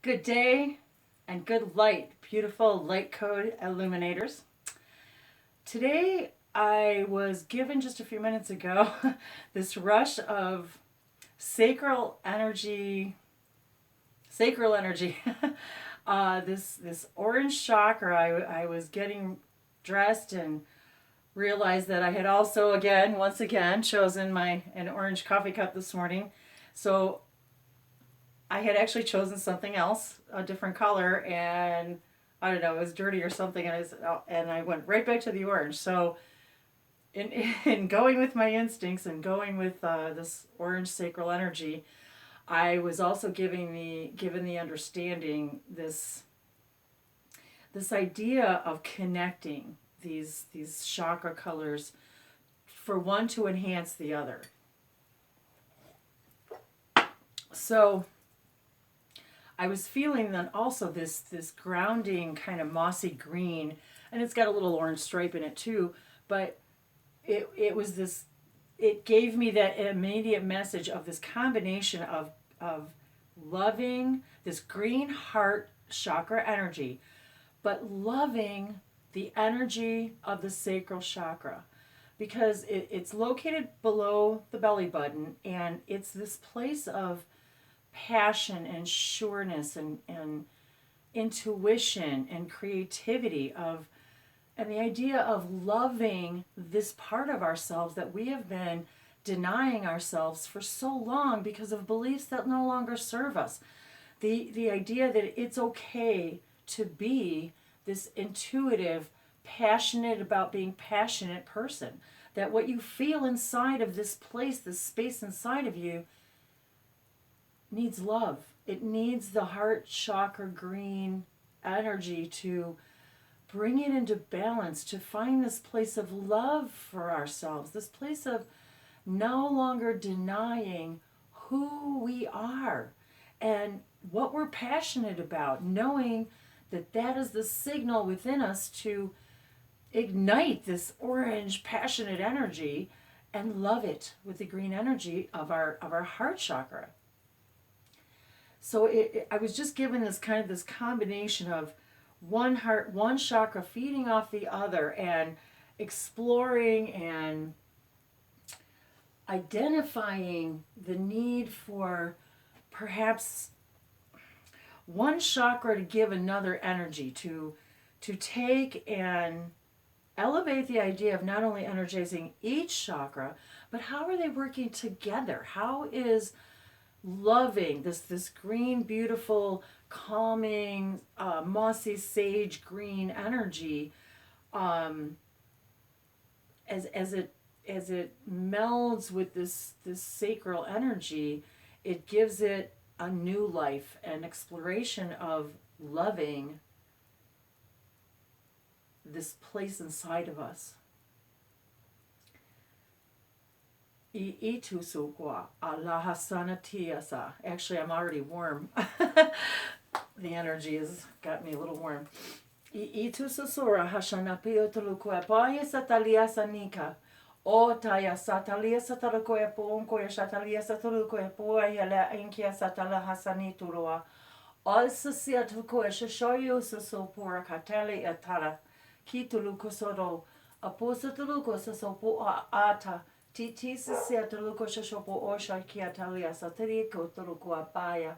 Good day and good light, beautiful light code illuminators. Today I was given just a few minutes ago this rush of sacral energy, sacral energy. This orange chakra. I was getting dressed and realized that I had also once again chosen an orange coffee cup this morning. So I had actually chosen something else, a different color, and I don't know, it was dirty or something, and I went right back to the orange. So, in in going with my instincts and going with this orange sacral energy, I was also given the understanding this idea of connecting these chakra colors for one to enhance the other. So I was feeling then also this grounding kind of mossy green, and it's got a little orange stripe in it too. But it was this. It gave me that immediate message of this combination of loving this green heart chakra energy, but loving the energy of the sacral chakra because it's located below the belly button, and it's this place of passion and sureness and intuition and creativity of and the idea of loving this part of ourselves that we have been denying ourselves for so long because of beliefs that no longer serve us. The idea that it's okay to be this intuitive, passionate about being passionate person. That what you feel inside of this place, this space inside of you, needs love. It needs the heart chakra green energy to bring it into balance, to find this place of love for ourselves, this place of no longer denying who we are and what we're passionate about, knowing that that is the signal within us to ignite this orange passionate energy and love it with the green energy of our heart chakra. So I was just given this kind of this combination of one heart, one chakra feeding off the other and exploring and identifying the need for perhaps one chakra to give another energy to take and elevate the idea of not only energizing each chakra, but how are they working together? How is loving this green, beautiful, calming, mossy sage green energy, as it melds with this sacral energy, it gives it a new life and exploration of loving this place inside of us. Actually, I'm already warm. The energy has got me a little warm. Itu susura hashanapio tulukua paya satalia sanika. O taya satalia satalakoya poonkoya satalia satulukoya poya la inkia satala hasani turua. Also sia tukoya shashoyo susopura katali atara. Kituluko soro. Aposa tuluko sasopo ata. Titi sia tuluko shashopo osha kiatalia satiriko tuluko apaya.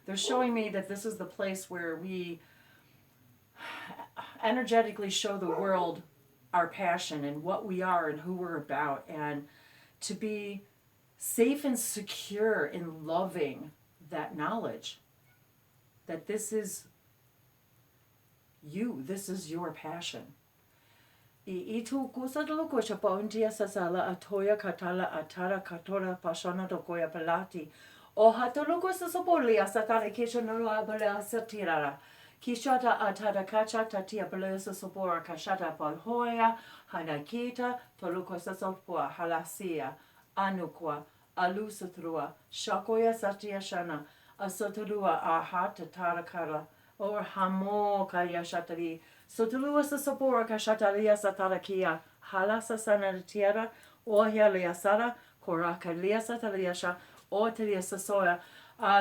They're showing me that this is the place where we energetically show the world our passion and what we are and who we're about, and to be safe and secure in loving that knowledge that this is you, this is your passion. Itu kusadalo ko chapontia sasala atoya katala atara katora pashona tokoya palati. O hatoluko sasopolia satara kishonora bala satirara. Kishata atada kacha tatia belesa sopora kashata palhoya hanakita toluko sasopua halasia anukwa alusatrua shakoya satia shana asotrua ahata tarakara or hamo kaya shatari sotrua sasopora kashatalia satarakia halasa sanatiera ohia liasara korakalia sataliasha or telia sasoya.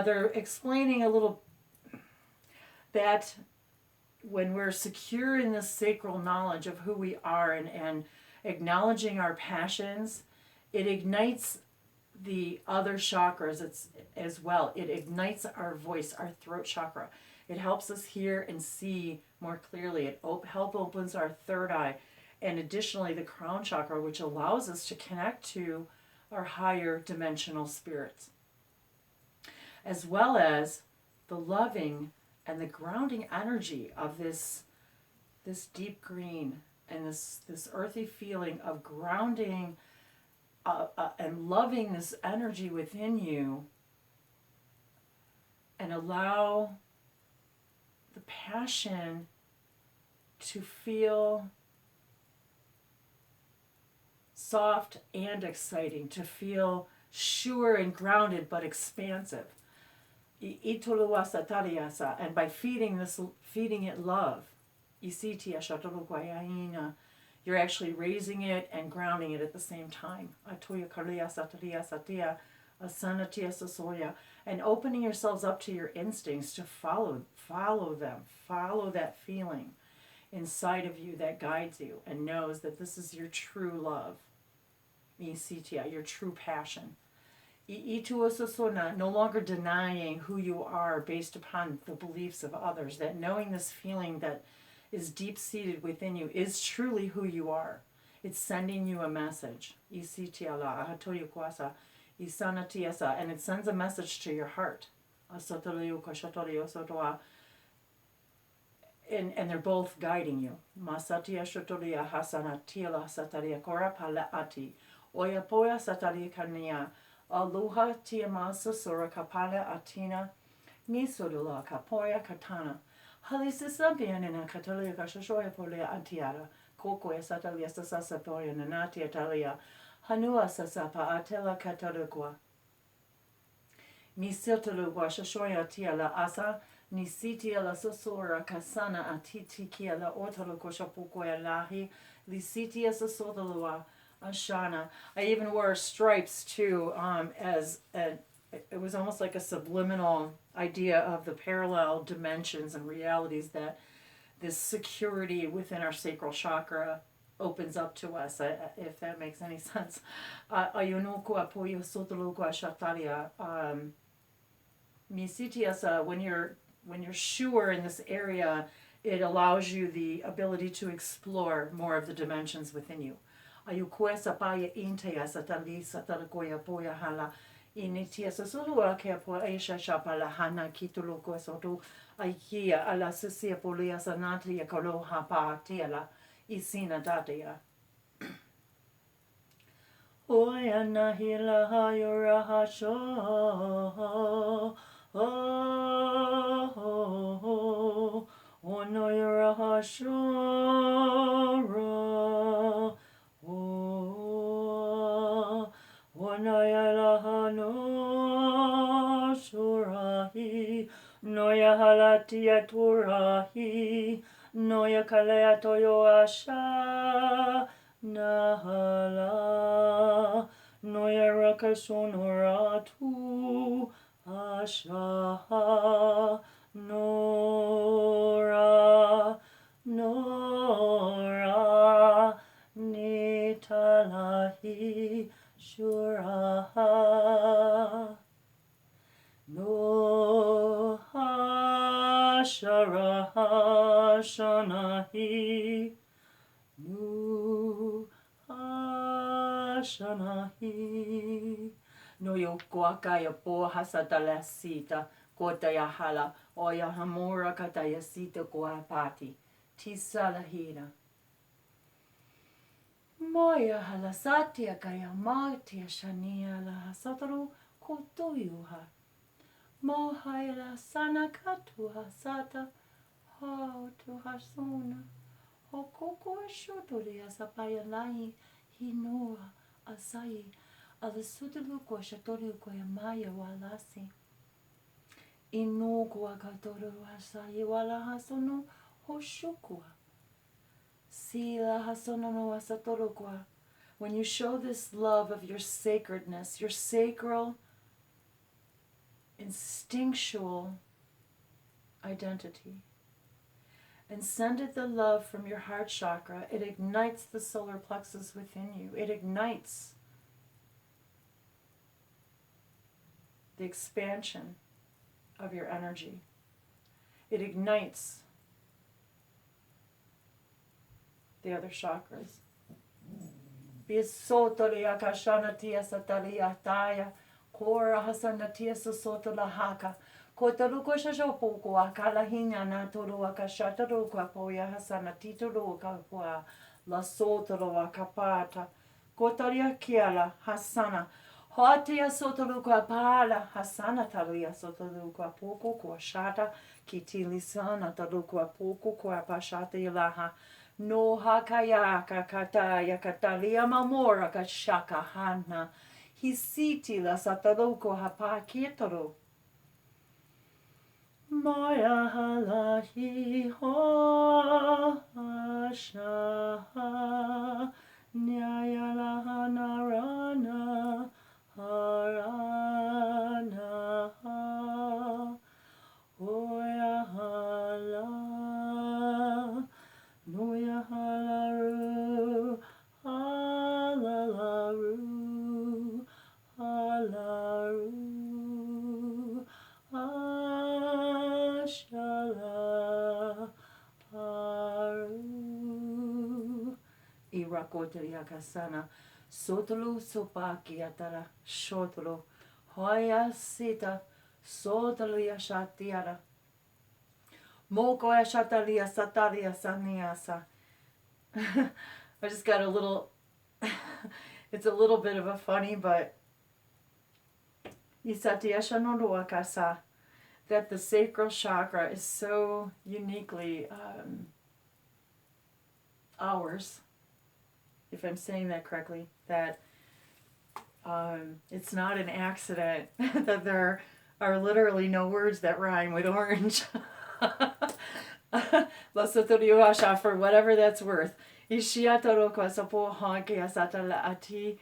They're explaining a little that when we're secure in this sacral knowledge of who we are and acknowledging our passions, it ignites the other chakras as well. It ignites our voice, our throat chakra. It helps us hear and see more clearly. It opens our third eye. And additionally, the crown chakra, which allows us to connect to our higher dimensional spirits, as well as the loving and the grounding energy of this deep green and this earthy feeling of grounding and loving this energy within you, and allow the passion to feel soft and exciting, to feel sure and grounded but expansive. And by feeding it love, you're actually raising it and grounding it at the same time. And opening yourselves up to your instincts to follow them, follow that feeling inside of you that guides you and knows that this is your true love, your true passion. No longer denying who you are based upon the beliefs of others, that knowing this feeling that is deep-seated within you is truly who you are. It's sending you a message. And it sends a message to your heart. And they're both guiding you. Aloha tiamasa sora kapala atina nisodula kapoya katana. Halisisa bianina katalia kashashoya polea antiara. Koko esatalia sasa poya nanati atalia. Hanua sasapa atela katarukwa. Nisiltalugwa shashoya tiala asa. Nisitia la sosora kasana atitikia la otaluko shapukoya lahi. Lisitia sasodalua. Ashana. I even wore stripes too, it was almost like a subliminal idea of the parallel dimensions and realities that this security within our sacral chakra opens up to us, if that makes any sense. When you're sure in this area, it allows you the ability to explore more of the dimensions within you. Ayukwesa paya intea satali satalakoya poya hala initia sasulua ke po aisha shapala hana kituluko sotu aikia ala sisia polia sanati ya kaloha pa tiela isina datia. Oya nahila hayura hasho ono yura hasho Wanayalahano surahi Noya halatia turahi Noya kalea toyo asha Nahala Noya rakasonuratu Asha Nora Nitalahi Shuraha Noha Sharaha Shanahi Nuha Shanahi Noyo Kwakaya Po Hasatalasita Kotaya Hala Oya Hamura Kataya Sita Koapati Tisalahina Moya halasatia kaya matia shania la hasataru kotuyuha. Mohaila sana katuha sata how to hasuna. Hokoko shotoria sapaya lai hinoa asai alasutalu kwa shatori kwa maya walasi. Inu kwa katoru asai wala hasono hoshukua. When you show this love of your sacredness, your sacral, instinctual identity. And send it the love from your heart chakra. It ignites the solar plexus within you. It ignites the expansion of your energy. It ignites the other chakras. Bisotolia kashanatia satalia taya, kora hasanatia sosotola haka. Kotaruko shashopuko akala hinya na toro akashataru kapoya hasana titoro kapua la sotoro akapata. Kotaria kiala hasana. Hotia sotoru kapala hasana taria sotoru kapoko kwashata kitilisana taru kapoko kwapashata ilaha. No hakayaka kataya katalia mamora kashaka hana. Hisiti la sataruko hapa kietoro. Maya halahi ho asha nyaya lahana rana harana hoya hala noya halaru halalaru halaru Ashala Haru Irakoteriakasana Sotolu Sopaki Atara Shotolo Hoya Sita Sotalia Shatiara Moko Ashatalia Satalia Saniasa. I just got a little it's a little bit of a funny, but Isatiasha no Wakasa. That the sacral chakra is so uniquely ours, if I'm saying that correctly, that it's not an accident that there are literally no words that rhyme with orange. For whatever that's worth. Ishiatoroko sapo honke asatala ati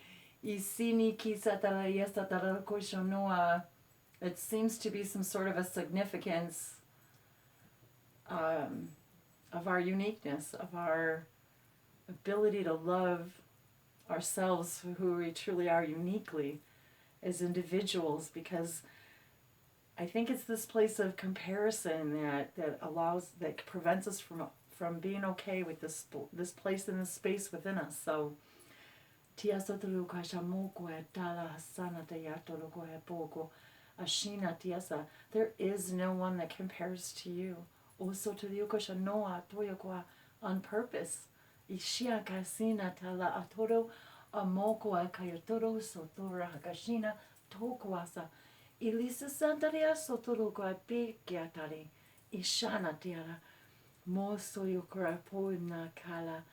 isini kisatala yasatala koshonoa. It seems to be some sort of a significance of our uniqueness, of our ability to love ourselves, who we truly are uniquely as individuals, because I think it's this place of comparison that prevents us from being okay with this place and this space within us. So Ashina tiasa, there is no one that compares to you. Also to the noa toyakwa on purpose. Ishia kasina tala atoro amoko akayatoro sotora hakashina tokwasa. Ilisa santaria sotoro kwa pikiatari. Ishana tiara. Moso yokora poina kala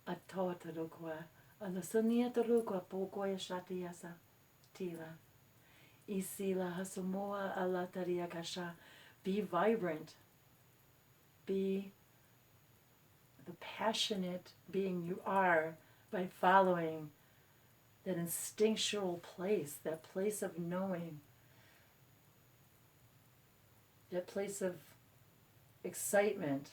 atotadokwa. Alasania torukwa poko yashatiasa. Tila. Isila hasamoa alataria kasha. Be vibrant. Be the passionate being you are by following that instinctual place, that place of knowing, that place of excitement.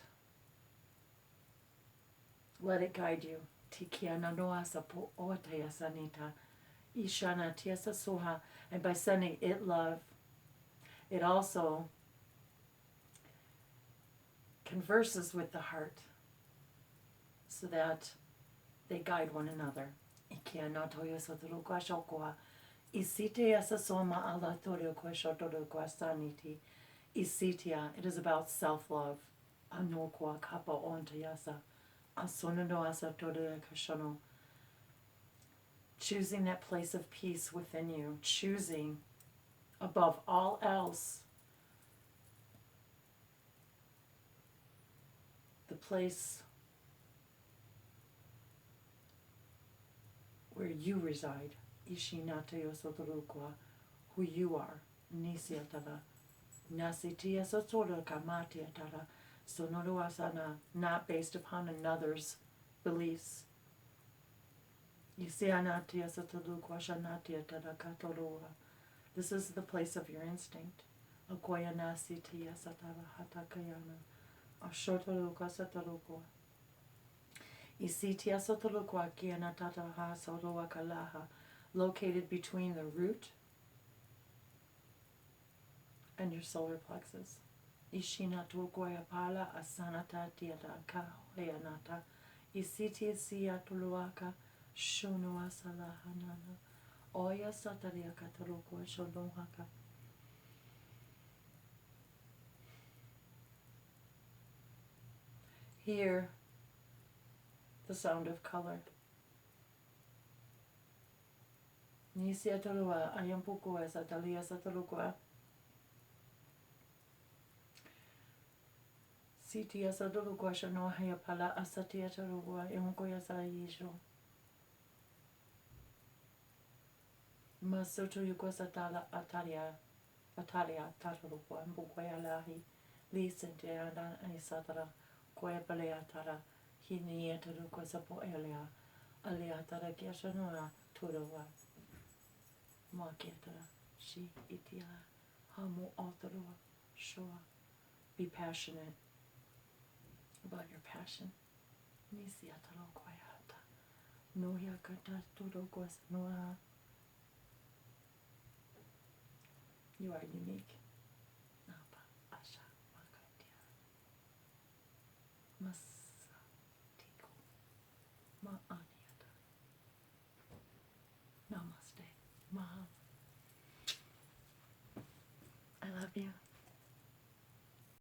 Let it guide you. Tikiana noasa po otaya sanita. Ishana tiasa soha. And by sending it love, it also converses with the heart so that they guide one another. Ikiana toya sotoro kwa shokoa. Isite asa soma ala torio kwa shotoro kwa saniti. Isitia, it is about self-love. Anokwa kapa ontayasa. Asonono asa torio kashono. Choosing that place of peace within you. Choosing, above all else, the place where you reside. Ishinata yosotorukwa, who you are. Nisiatara. Nasitia sotora kamatiatara. Sonoro asana, not based upon another's beliefs. This is the place of your instinct, Akoyana sitiya satara hatakayana. Ashotolukwa satalukwa. Isitia sotolukwa kiana tataha sotowakalaha. Located between the root and your solar plexus. Ishina tukoya pala asanata tiataka hoyanata. Isitia siatuluaka shunua salahanana. Oya sataria katalukwa shonohaka. Hear the sound of color. Nisiatalua ayampukua satalia satalukwa. Sitia satalukwa shanohaya pala asatia talukwa yonkoya saisho. Masoto yukwa satala ataria tatalukwa mbukwaya lahi. Lisente adan anisatara koya paleatara. Hini atalukwa sapo elea. Aleatara kiashanua turuwa. Makiatara shi itia hamu altarua shoa. Be passionate about your passion. Nisi atalo kwayata. Noya kata todo kwas noa. You are unique. Napa asha makatia. Mas